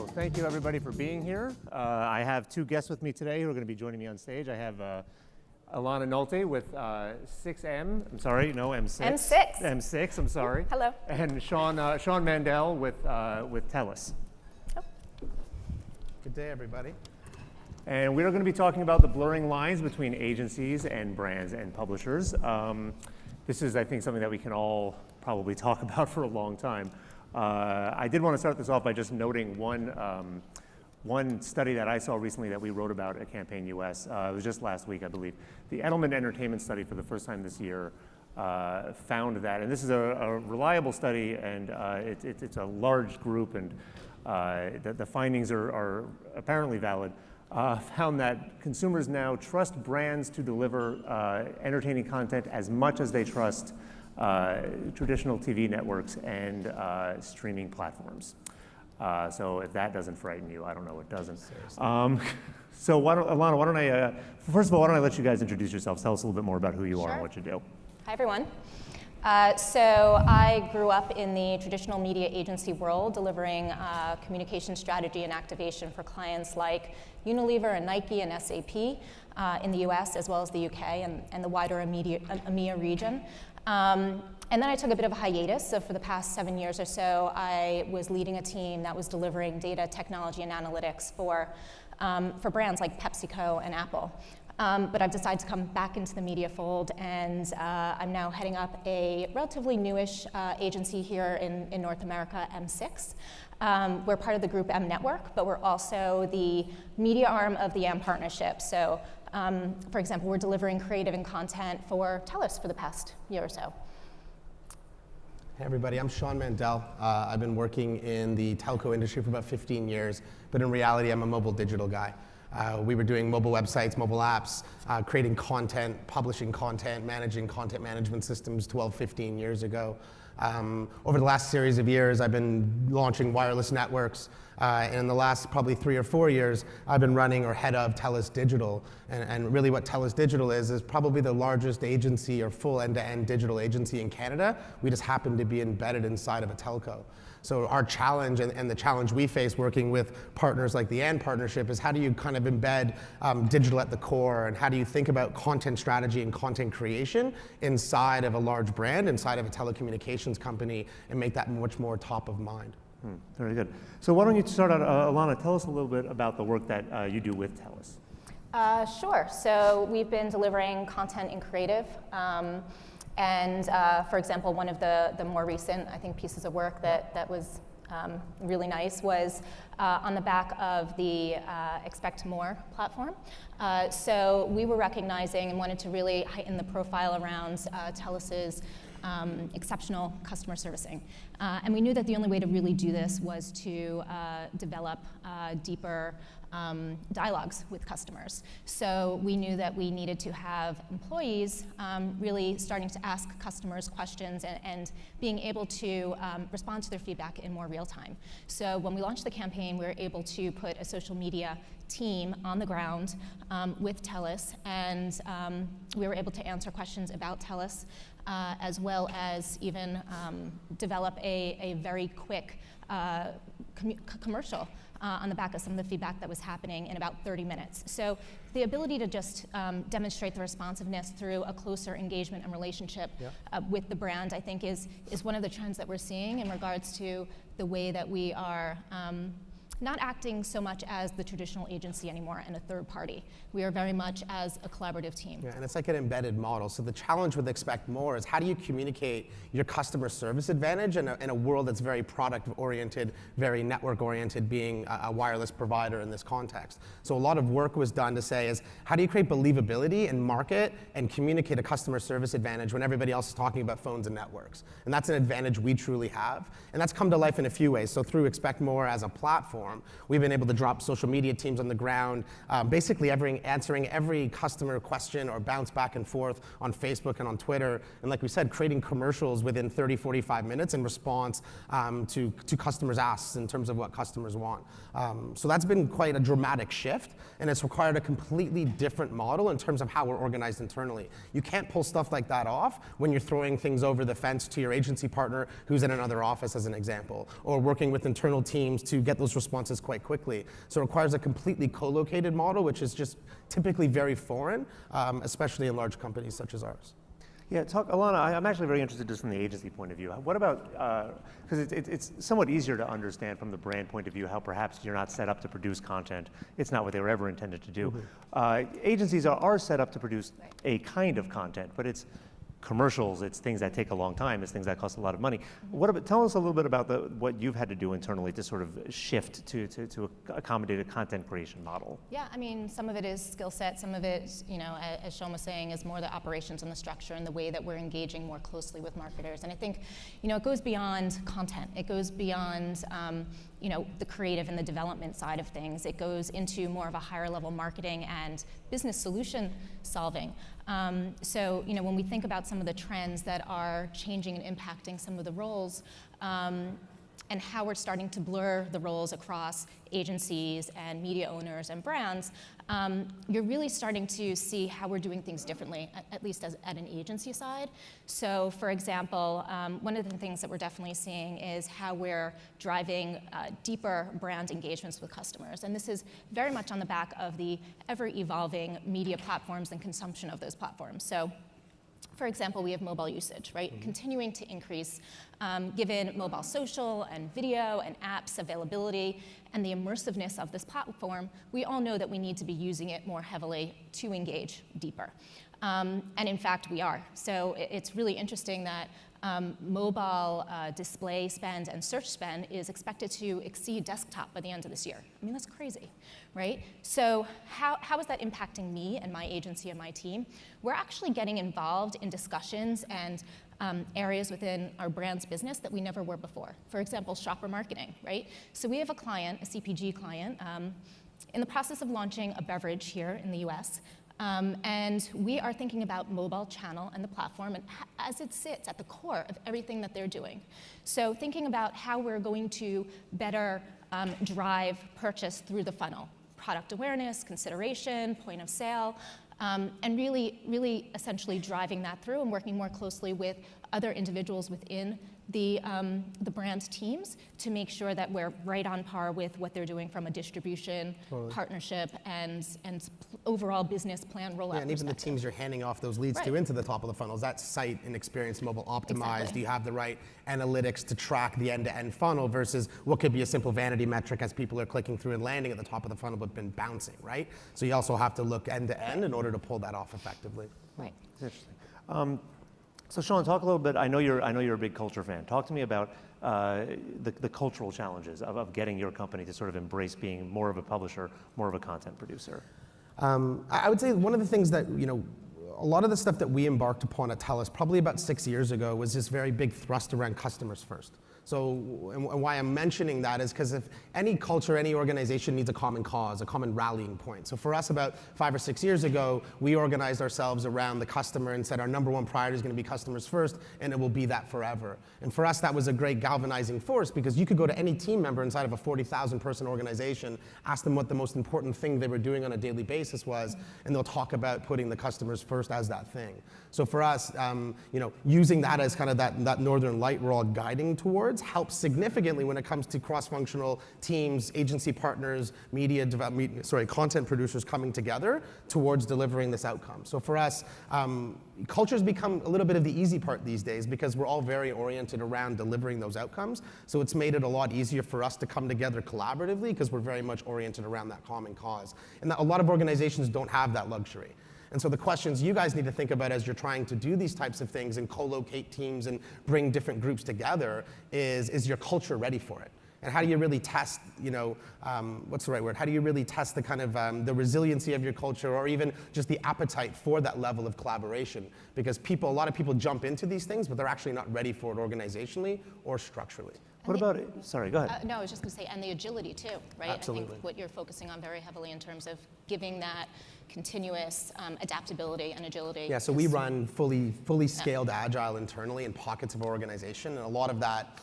Well, thank you everybody for being here. I have two guests with me today who are going to be joining me on stage. I have Ilana Nolte with 6M, I'm sorry, no, M6. M6. M6, I'm sorry. Hello. And Shawn Mandel with Telus. Oh. Good day, everybody. And we're going to be talking about the blurring lines between agencies and brands and publishers. This is, I think, something that we can all probably talk about for a long time. I did want to start this off by just noting one study that I saw recently that we wrote about at Campaign US. It was just last week, I believe. The Edelman Entertainment Study for the first time this year found that, and this is a reliable study, and it's a large group, and the findings are apparently valid, found that consumers now trust brands to deliver entertaining content as much as they trust traditional TV networks and streaming platforms. So if that doesn't frighten you, I don't know what doesn't. So Ilana, why don't I, first of all, why don't I let you guys introduce yourselves, tell us a little bit more about who you are and what you do. Hi, everyone. So I grew up in the traditional media agency world, delivering communication strategy and activation for clients like Unilever and Nike and SAP in the US, as well as the UK and the wider EMEA region. And then I took a bit of a hiatus. So for the past 7 years or so, I was leading a team that was delivering data, technology, and analytics for brands like PepsiCo and Apple. But I've decided to come back into the media fold, and I'm now heading up a relatively newish agency here in North America, M6. We're part of the Group M network, but we're also the media arm of the And-Partnership. So, for example, we're delivering creative and content for Telus for the past year or so. Hey, everybody, I'm Shawn Mandell. I've been working in the telco industry for about 15 years, but in reality, I'm a mobile digital guy. We were doing mobile websites, mobile apps, creating content, publishing content, managing content management systems 12, 15 years ago. Over the last series of years, I've been launching wireless networks, and in the last probably 3 or 4 years, I've been running or head of Telus Digital. And really what Telus Digital is probably the largest agency or full end-to-end digital agency in Canada. We just happen to be embedded inside of a telco. So our challenge and the challenge we face working with partners like the And-Partnership is how do you kind of embed digital at the core, and how do you think about content strategy and content creation inside of a large brand, inside of a telecommunications company, and make that much more top of mind. Very good. So why don't you start out, Ilana, tell us a little bit about the work that you do with Telus. Sure. So we've been delivering content and creative. And for example, one of the more recent, I think, pieces of work that was really nice was on the back of the Expect More platform. So we were recognizing and wanted to really heighten the profile around Telus's exceptional customer servicing. And we knew that the only way to really do this was to develop deeper dialogues with customers. So we knew that we needed to have employees really starting to ask customers questions and being able to respond to their feedback in more real time. So when we launched the campaign, we were able to put a social media team on the ground with Telus, and we were able to answer questions about Telus, as well as even develop a very quick commercial on the back of some of the feedback that was happening in about 30 minutes. So the ability to just demonstrate the responsiveness through a closer engagement and relationship with the brand, I think is one of the trends that we're seeing in regards to the way that we are not acting so much as the traditional agency anymore and a third party. We are very much as a collaborative team. Yeah, and it's like an embedded model. So the challenge with Expect More is how do you communicate your customer service advantage in a world that's very product-oriented, very network-oriented, being a wireless provider in this context. So a lot of work was done to say is, how do you create believability and market and communicate a customer service advantage when everybody else is talking about phones and networks? And that's an advantage we truly have. And that's come to life in a few ways. So through Expect More as a platform, we've been able to drop social media teams on the ground, basically answering every customer question or bounce back and forth on Facebook and on Twitter. And like we said, creating commercials within 30, 45 minutes in response to customers' asks in terms of what customers want. So that's been quite a dramatic shift, and it's required a completely different model in terms of how we're organized internally. You can't pull stuff like that off when you're throwing things over the fence to your agency partner who's in another office, as an example, or working with internal teams to get those responses responses quite quickly. So it requires a completely co-located model, which is just typically very foreign, especially in large companies such as ours. Yeah, Ilana, I'm actually very interested just from the agency point of view. What about, because it's somewhat easier to understand from the brand point of view how perhaps you're not set up to produce content. It's not what they were ever intended to do. Agencies are set up to produce a kind of content, but it's commercials, it's things that take a long time, it's things that cost a lot of money. Tell us a little bit about what you've had to do internally to sort of shift to accommodate a content creation model. Yeah, I mean, some of it is skill set, some of it, you know, as Shawn was saying, is more the operations and the structure and the way that we're engaging more closely with marketers. And I think, you know, it goes beyond content. It goes beyond, you know, the creative and the development side of things. It goes into more of a higher level marketing and business solution solving. So, you know, when we think about some of the trends that are changing and impacting some of the roles, and how we're starting to blur the roles across agencies and media owners and brands, you're really starting to see how we're doing things differently, at least at an agency side. So for example, one of the things that we're definitely seeing is how we're driving deeper brand engagements with customers. And this is very much on the back of the ever-evolving media platforms and consumption of those platforms. So for example, we have mobile usage, right? Continuing to increase, given mobile social and video and apps availability and the immersiveness of this platform, we all know that we need to be using it more heavily to engage deeper. And in fact, we are. So it's really interesting that mobile display spend and search spend is expected to exceed desktop by the end of this year. I mean, that's crazy, right? So how is that impacting me and my agency and my team? We're actually getting involved in discussions and areas within our brand's business that we never were before. For example, shopper marketing, right? So we have a client, a CPG client, in the process of launching a beverage here in the US. And we are thinking about mobile channel and the platform and as it sits at the core of everything that they're doing. So thinking about how we're going to better drive purchase through the funnel, product awareness, consideration, point of sale, and really essentially driving that through and working more closely with other individuals within the brand teams to make sure that we're right on par with what they're doing from a distribution, partnership, and overall business plan rollout. Yeah, and even the teams you're handing off those leads to into the top of the funnel, is that site and experience mobile optimized? Exactly. Do you have the right analytics to track the end-to-end funnel versus what could be a simple vanity metric as people are clicking through and landing at the top of the funnel but been bouncing, right? So you also have to look end-to-end in order to pull that off effectively. Right. That's interesting. So Shawn, talk a little bit. I know you're a big culture fan. Talk to me about the cultural challenges of getting your company to sort of embrace being more of a publisher, more of a content producer. I would say one of the things that, you know, a lot of the stuff that we embarked upon at Telus probably about 6 years ago was this very big thrust around customers first. So, and why I'm mentioning that is because if any culture, any organization needs a common cause, a common rallying point. So for us about 5 or 6 years ago, we organized ourselves around the customer and said our number one priority is going to be customers first, and it will be that forever. And for us, that was a great galvanizing force because you could go to any team member inside of a 40,000 person organization, ask them what the most important thing they were doing on a daily basis was, and they'll talk about putting the customers first as that thing. So for us, you know, using that as kind of that northern light we're all guiding towards helps significantly when it comes to cross-functional teams, agency partners, content producers coming together towards delivering this outcome. So for us, culture's become a little bit of the easy part these days because we're all very oriented around delivering those outcomes. So it's made it a lot easier for us to come together collaboratively because we're very much oriented around that common cause. And a lot of organizations don't have that luxury. And so the questions you guys need to think about as you're trying to do these types of things and co-locate teams and bring different groups together is your culture ready for it? And how do you really test, you know, what's the right word? How do you really test the kind of the resiliency of your culture or even just the appetite for that level of collaboration? Because a lot of people jump into these things, but they're actually not ready for it organizationally or structurally. What about it? Sorry, go ahead. No, I was just going to say, and the agility too, right? Absolutely. I think what you're focusing on very heavily in terms of giving that continuous adaptability and agility. Yeah, so we run fully scaled agile internally in pockets of our organization, and a lot of that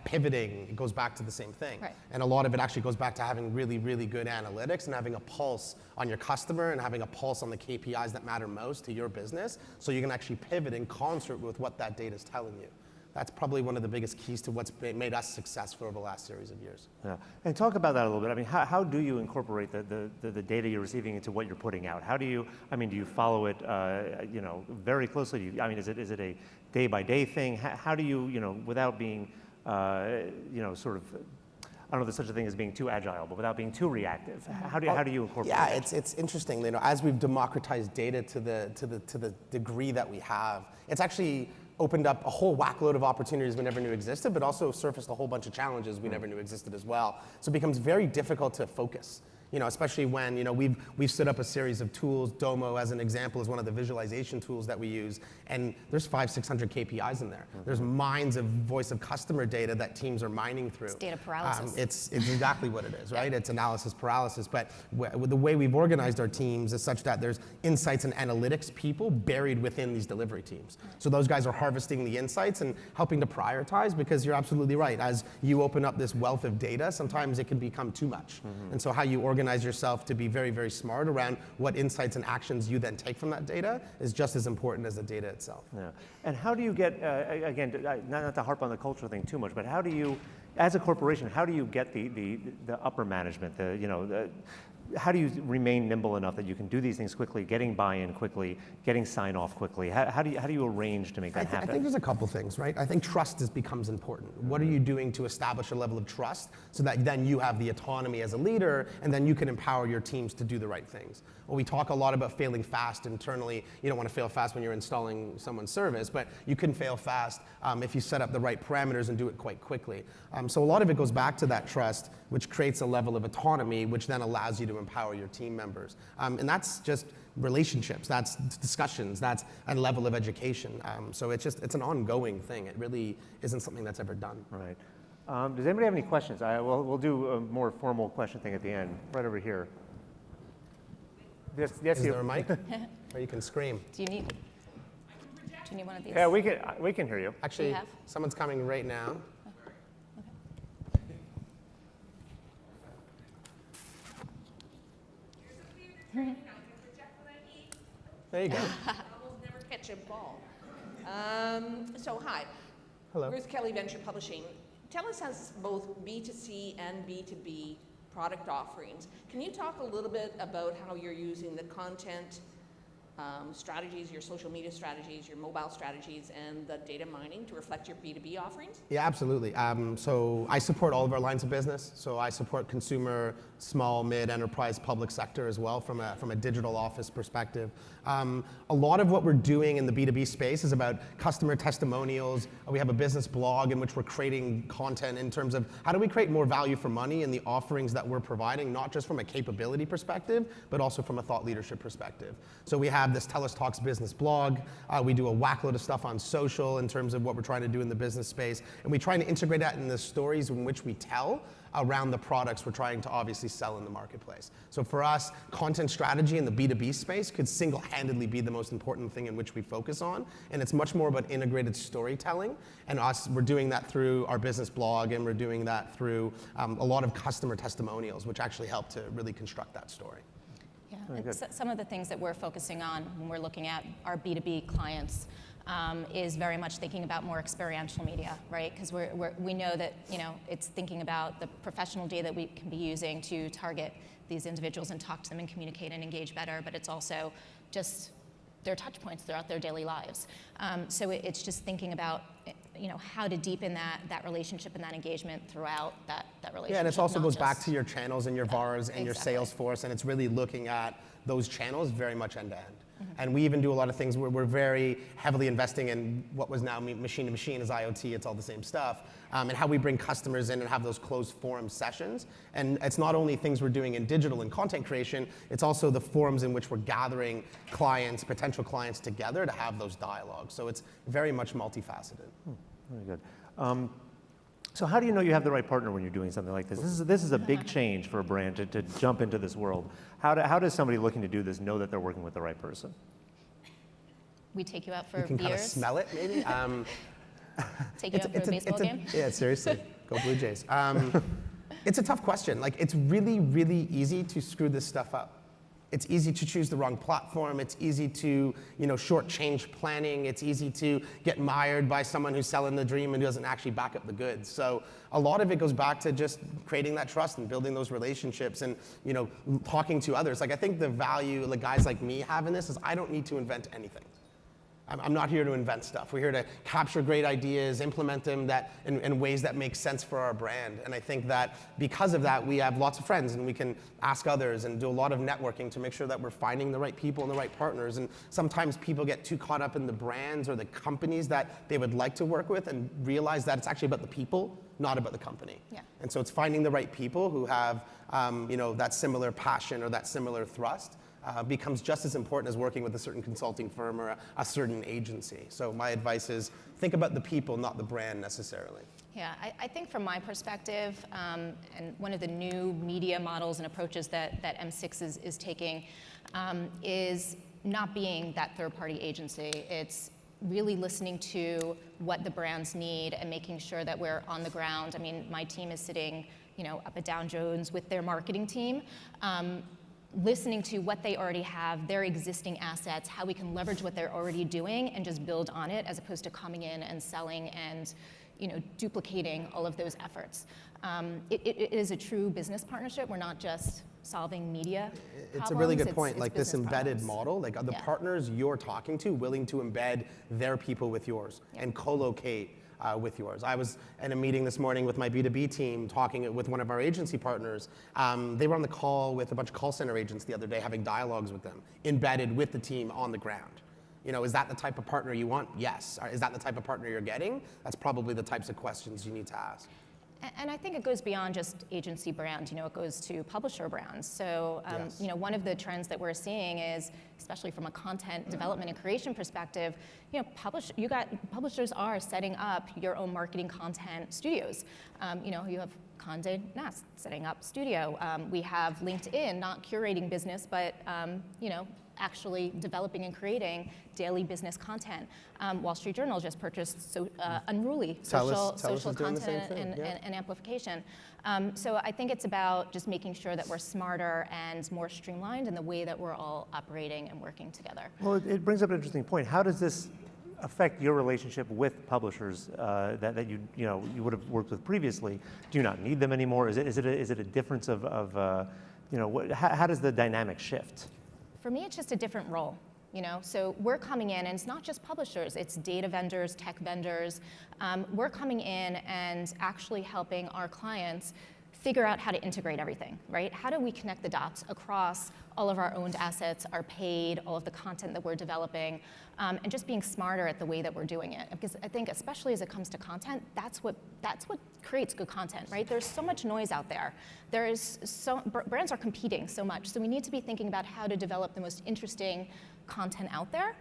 pivoting, it goes back to the same thing. Right. And a lot of it actually goes back to having really, really good analytics and having a pulse on your customer and having a pulse on the KPIs that matter most to your business so you can actually pivot in concert with what that data is telling you. that's probably one of the biggest keys to what's made us successful over the last series of years. Yeah. And talk about that a little bit. I mean, how do you incorporate the data you're receiving into what you're putting out? How do you, I mean, do you follow it, very closely? I mean, is it a day-by-day thing? How do you, without being, sort of, I don't know if there's such a thing as being too agile, but without being too reactive, how do you incorporate it? Yeah, it's interesting. As we've democratized data to the degree that we have, it's actually opened up a whole whackload of opportunities we never knew existed, but also surfaced a whole bunch of challenges we never knew existed as well. So it becomes very difficult to focus. Especially when we've stood up a series of tools. Domo, as an example, is one of the visualization tools that we use, and there's 500-600 KPIs in there. There's mines of voice of customer data that teams are mining through. It's data paralysis. It's exactly what it is, right? It's analysis paralysis. But the way we've organized our teams is such that there's insights and analytics people buried within these delivery teams. So those guys are harvesting the insights and helping to prioritize, because you're absolutely right. As you open up this wealth of data, sometimes it can become too much. And so how you organize yourself to be very, very smart around what insights and actions you then take from that data is just as important as the data itself. Yeah. And how do you get, again, not to harp on the cultural thing too much, but how do you, as a corporation, how do you get the upper management, how do you remain nimble enough that you can do these things quickly, getting buy-in quickly, getting sign-off quickly? How do you arrange to make that happen? I think there's a couple things, right? I think trust becomes important. What are you doing to establish a level of trust so that then you have the autonomy as a leader, and then you can empower your teams to do the right things? Well, we talk a lot about failing fast internally. You don't want to fail fast when you're installing someone's service, but you can fail fast if you set up the right parameters and do it quite quickly. So a lot of it goes back to that trust, which creates a level of autonomy, which then allows you to empower your team members. And that's just relationships, that's discussions, that's a level of education. So it's an ongoing thing. It really isn't something that's ever done. Right. Does anybody have any questions? We'll do a more formal question thing at the end, right over here. Yes, Is there a mic? Or you can scream. Do you need one of these? Yeah, we can hear you. Actually, have? someone's coming right now. There you go. Almost never catch a ball. So hi. Hello. Ruth Kelly, Venture Publishing. Telus has both B2C and B2B product offerings. Can you talk a little bit about how you're using the content strategies, your social media strategies, your mobile strategies, and the data mining to reflect your B2B offerings? Yeah, absolutely. So I support all of our lines of business. So I support consumer, small, mid, enterprise, public sector as well from a digital office perspective. A lot of what we're doing in the B2B space is about customer testimonials. We have a business blog in which we're creating content in terms of how do we create more value for money in the offerings that we're providing, not just from a capability perspective, but also from a thought leadership perspective. So we have this Telus Talks business blog. We do a whackload of stuff on social in terms of what we're trying to do in the business space. And we try to integrate that in the stories in which we tell around the products we're trying to obviously sell in the marketplace. So for us, content strategy in the B2B space could single-handedly be the most important thing in which we focus on. And it's much more about integrated storytelling. And we're doing that through our business blog, and we're doing that through a lot of customer testimonials, which actually help to really construct that story. Yeah, and some of the things that we're focusing on when we're looking at our B2B clients is very much thinking about more experiential media, right? Because we know that it's thinking about the professional data that we can be using to target these individuals and talk to them and communicate and engage better, but it's also just their touch points throughout their daily lives. So it's just thinking about how to deepen that relationship and that engagement throughout that relationship. Yeah, and it also goes back to your channels and your VARs and your sales force, and it's really looking at those channels very much end to end. And we even do a lot of things where we're very heavily investing in what was now machine to machine as IoT, it's all the same stuff, and how we bring customers in and have those closed forum sessions. And it's not only things we're doing in digital and content creation, it's also the forums in which we're gathering clients, potential clients together to have those dialogues. So it's very much multifaceted. Very good. So how do you know you have the right partner when you're doing something like this? This is a big change for a brand to jump into this world. How does somebody looking to do this know that they're working with the right person? We take you out for You can beers. kind of smell it, maybe. Take you out for a baseball game. Yeah, seriously. Go Blue Jays. It's a tough question. Like, it's really, really easy to screw this stuff up. It's easy to choose the wrong platform. It's easy to, shortchange planning. It's easy to get mired by someone who's selling the dream and doesn't actually back up the goods. So a lot of it goes back to just creating that trust and building those relationships and, talking to others. Like, I think the value like guys like me have in this is I don't need to invent anything. I'm not here to invent stuff. We're here to capture great ideas, implement them in ways that make sense for our brand. And I think that because of that, we have lots of friends and we can ask others and do a lot of networking to make sure that we're finding the right people and the right partners. And sometimes people get too caught up in the brands or the companies that they would like to work with and realize that it's actually about the people, not about the company. Yeah. And so it's finding the right people who have that similar passion or that similar thrust. Becomes just as important as working with a certain consulting firm or a certain agency. So my advice is think about the people, not the brand necessarily. Yeah, I think from my perspective, and one of the new media models and approaches that M6 is taking is not being that third-party agency. It's really listening to what the brands need and making sure that we're on the ground. I mean, my team is sitting, up at Dow Jones with their marketing team. Listening to what they already have, their existing assets, how we can leverage what they're already doing and just build on it, as opposed to coming in and selling and duplicating all of those efforts. It is a true business partnership. We're not just solving media problems. It's a really good point. It's like this embedded problems. model, like the partners you're talking to willing to embed their people with yours and co-locate with yours. I was in a meeting this morning with my B2B team talking with one of our agency partners. They were on the call with a bunch of call center agents the other day having dialogues with them, embedded with the team on the ground. Is that the type of partner you want? Yes. Is that the type of partner you're getting? That's probably the types of questions you need to ask. And I think it goes beyond just agency brand, it goes to publisher brands. So, Yes. One of the trends that we're seeing is, especially from a content development and creation perspective, publishers are setting up your own marketing content studios. You have Condé Nast setting up studio. We have LinkedIn, not curating business, but, actually developing and creating daily business content. Wall Street Journal just purchased Unruly, Telus social is doing the same content thing, and amplification. So I think it's about just making sure that we're smarter and more streamlined in the way that we're all operating and working together. Well, it brings up an interesting point. How does this affect your relationship with publishers that you would have worked with previously? Do you not need them anymore? Is it a difference of how does the dynamic shift? For me, it's just a different role. So we're coming in, and it's not just publishers, it's data vendors, tech vendors. We're coming in and actually helping our clients figure out how to integrate everything, right? How do we connect the dots across all of our owned assets, our paid, all of the content that we're developing, and just being smarter at the way that we're doing it. Because I think, especially as it comes to content, that's what creates good content, right? There's so much noise out there. Brands are competing so much, so we need to be thinking about how to develop the most interesting content out there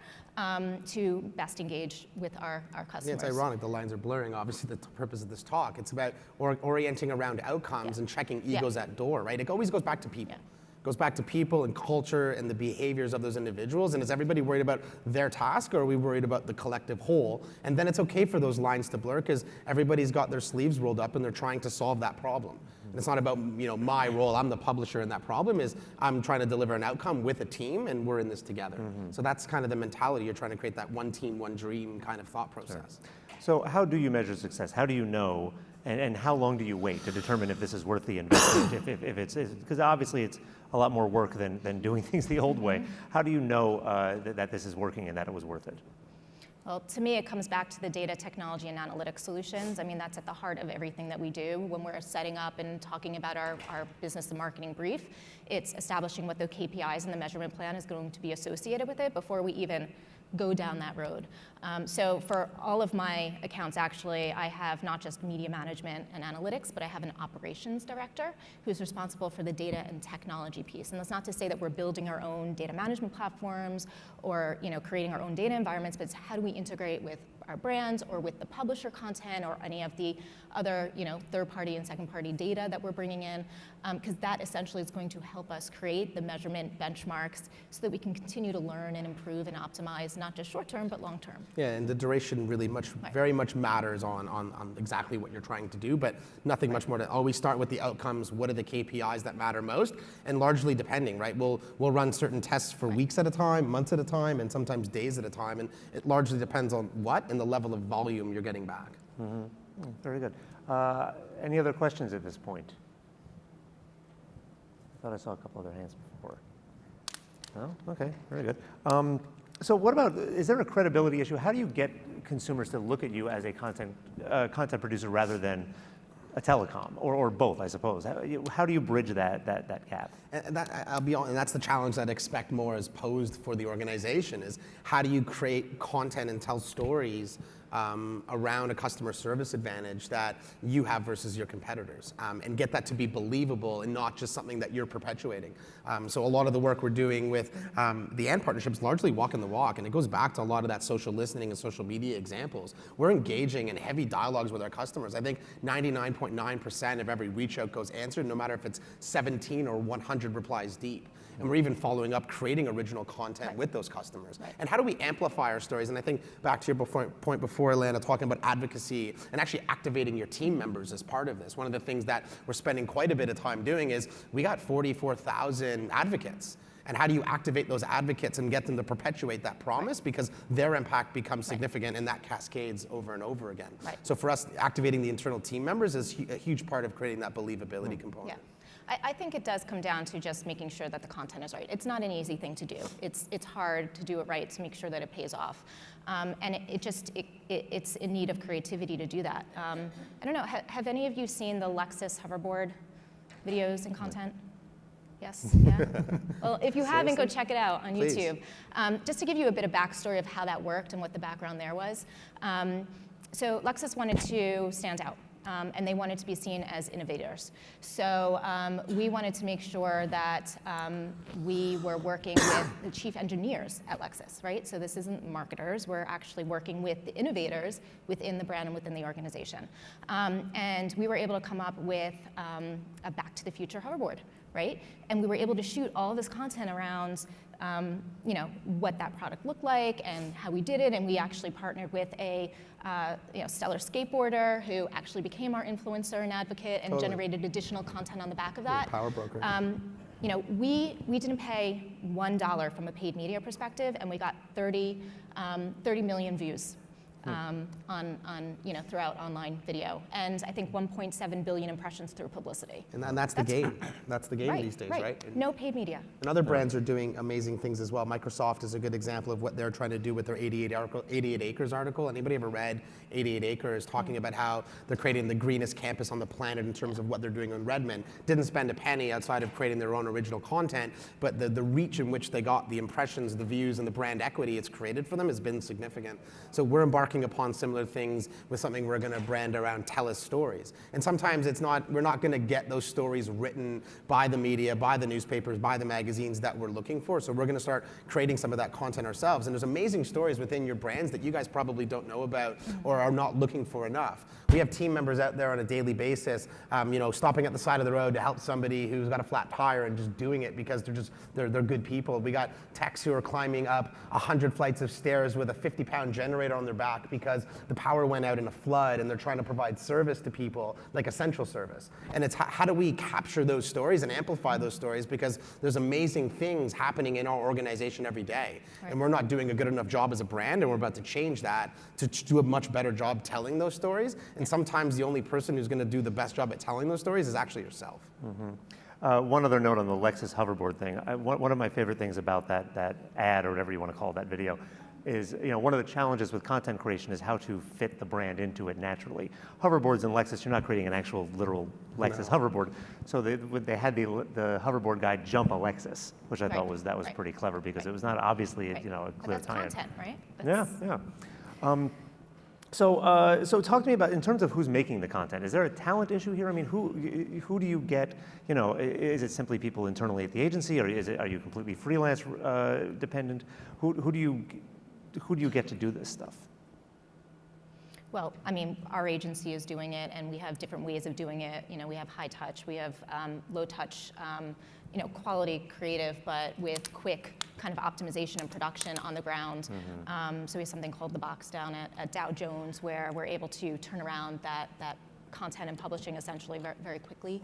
to best engage with our customers. Yeah, it's ironic, the lines are blurring. Obviously, the purpose of this talk, it's about orienting around outcomes and checking egos at door, right? It always goes back to people. Goes back to people and culture and the behaviors of those individuals. And is everybody worried about their task, or are we worried about the collective whole? And then it's okay for those lines to blur because everybody's got their sleeves rolled up and they're trying to solve that problem. And it's not about my role. I'm the publisher, and that problem is I'm trying to deliver an outcome with a team, and we're in this together. So that's kind of the mentality. You're trying to create that one team, one dream kind of thought process. Sure. So how do you measure success? How do you know, and how long do you wait to determine if this is worth the investment? if it's because obviously it's a lot more work than doing things the old way. How do you know that this is working and that it was worth it? Well, to me, it comes back to the data technology and analytics solutions. I mean, that's at the heart of everything that we do when we're setting up and talking about our business and marketing brief. It's establishing what the KPIs and the measurement plan is going to be associated with it before we even go down that road. So for all of my accounts, actually, I have not just media management and analytics, but I have an operations director who's responsible for the data and technology piece. And that's not to say that we're building our own data management platforms or creating our own data environments, but it's how do we integrate with our brands or with the publisher content or any of the other, third-party and second-party data that we're bringing in, because that essentially is going to help us create the measurement benchmarks so that we can continue to learn and improve and optimize, not just short-term, but long-term. Yeah, and the duration really very much matters on exactly what you're trying to do, but nothing much more to always start with the outcomes. What are the KPIs that matter most? And largely depending, right? We'll run certain tests for weeks at a time, months at a time, and sometimes days at a time, and it largely depends on what and the level of volume you're getting back. Very good. Any other questions at this point? I thought I saw a couple other hands before. No? Okay, very good. So what about, is there a credibility issue? How do you get consumers to look at you as a content producer rather than a telecom, or both, I suppose? How do you bridge that gap? And I'll be honest, and that's the challenge that I expect more is posed for the organization, is how do you create content and tell stories around a customer service advantage that you have versus your competitors, and get that to be believable and not just something that you're perpetuating. So a lot of the work we're doing with the And-Partnership is largely walking the walk, and it goes back to a lot of that social listening and social media examples. We're engaging in heavy dialogues with our customers. I think 99.9% of every reach out goes answered, no matter if it's 17 or 100 replies deep. And we're even following up, creating original content with those customers. And how do we amplify our stories? And I think back to your point before, Ilana, talking about advocacy and actually activating your team members as part of this. One of the things that we're spending quite a bit of time doing is we got 44,000 advocates. And how do you activate those advocates and get them to perpetuate that promise? Because their impact becomes significant and that cascades over and over again. So for us, activating the internal team members is a huge part of creating that believability component. Yeah. I think it does come down to just making sure that the content is right. It's not an easy thing to do. It's hard to do it right to make sure that it pays off. And it's in need of creativity to do that. I don't know, have any of you seen the Lexus hoverboard videos and content? Yes, yeah? Well, if you haven't, go check it out on YouTube. Just to give you a bit of backstory of how that worked and what the background there was. So Lexus wanted to stand out. And they wanted to be seen as innovators. So we wanted to make sure that we were working with the chief engineers at Lexus, right? So this isn't marketers, we're actually working with the innovators within the brand and within the organization. And we were able to come up with a Back to the Future hoverboard, right? And we were able to shoot all of this content around what that product looked like and how we did it, and we actually partnered with a stellar skateboarder who actually became our influencer and advocate and generated additional content on the back of that. Power broker. We didn't pay $1 from a paid media perspective, and we got 30 million views throughout online video, and I think 1.7 billion impressions through publicity. And that's the game. That's the game these days, right? And no paid media. And other brands are doing amazing things as well. Microsoft is a good example of what they're trying to do with their 88 Acres article. Anybody ever read 88 Acres talking about how they're creating the greenest campus on the planet in terms of what they're doing in Redmond? Didn't spend a penny outside of creating their own original content, but the reach in which they got the impressions, the views, and the brand equity it's created for them has been significant. So we're embarking upon similar things with something we're going to brand around Telus stories. And sometimes we're not going to get those stories written by the media, by the newspapers, by the magazines that we're looking for. So we're going to start creating some of that content ourselves. And there's amazing stories within your brands that you guys probably don't know about or are not looking for enough. We have team members out there on a daily basis, stopping at the side of the road to help somebody who's got a flat tire and just doing it because they're good people. We got techs who are climbing up 100 flights of stairs with a 50-pound generator on their back because the power went out in a flood and they're trying to provide service to people, like essential service. And it's how do we capture those stories and amplify those stories, because there's amazing things happening in our organization every day. Right. And we're not doing a good enough job as a brand, and we're about to change that to do a much better job telling those stories. And sometimes the only person who's going to do the best job at telling those stories is actually yourself. Mm-hmm. One other note on the Lexus hoverboard thing. One of my favorite things about that ad, or whatever you want to call that video, is one of the challenges with content creation is how to fit the brand into it naturally. Hoverboards in Lexus, you're not creating an actual literal Lexus hoverboard. So they had the hoverboard guy jump a Lexus, which I thought was pretty clever, because it was not obviously a clear tie-in. That's content, right? Yeah. So talk to me about, in terms of who's making the content, is there a talent issue here? I mean, who do you get, is it simply people internally at the agency, or are you completely freelance dependent? Who do you get to do this stuff? Well, I mean, our agency is doing it, and we have different ways of doing it. You know, we have high touch, we have low touch, you know, quality creative, but with quick kind of optimization and production on the ground. So we have something called the box down at Dow Jones, where we're able to turn around that content and publishing essentially very, very quickly.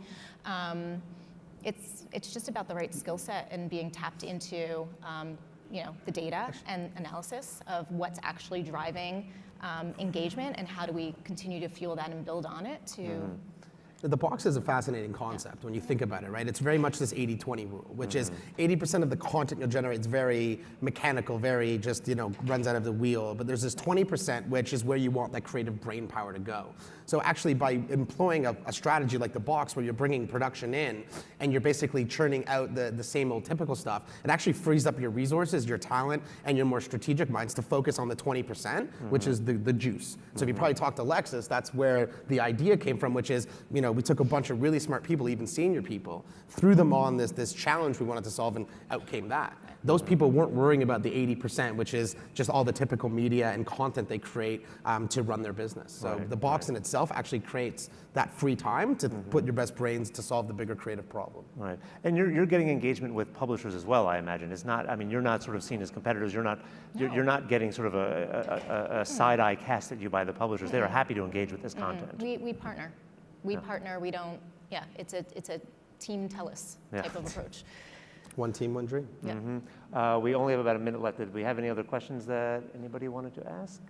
It's just about the right skill set and being tapped into, you know, the data and analysis of what's actually driving engagement, and how do we continue to fuel that and build on it to. The box is a fascinating concept when you think about it, right? It's very much this 80-20 rule, which is 80% of the content you'll generate is very mechanical, very just, you know, runs out of the wheel. But there's this 20%, which is where you want that creative brain power to go. So actually, by employing a strategy like the box, where you're bringing production in and you're basically churning out the same old typical stuff, it actually frees up your resources, your talent, and your more strategic minds to focus on the 20%, which is the juice. So if you probably talk to Lexus, that's where the idea came from, which is, you know, we took a bunch of really smart people, even senior people, threw them on this challenge we wanted to solve, and out came that. Those people weren't worrying about the 80%, which is just all the typical media and content they create to run their business. So the box in itself actually creates that free time to put your best brains to solve the bigger creative problem. Right, and you're getting engagement with publishers as well, I imagine. It's not, I mean, you're not sort of seen as competitors. You're not, you're not getting sort of a side-eye cast at you by the publishers. They are happy to engage with this content. We partner. We partner. We don't. Yeah, it's a team Telus type of approach. One team, one dream. Yeah. We only have about a minute left. Did we have any other questions that anybody wanted to ask?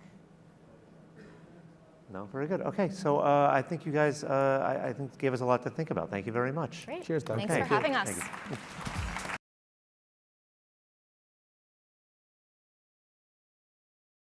No, very good. Okay, so I think you guys, I think gave us a lot to think about. Thank you very much. Great. Cheers, Doug. Thanks Okay. for having us. Thank you.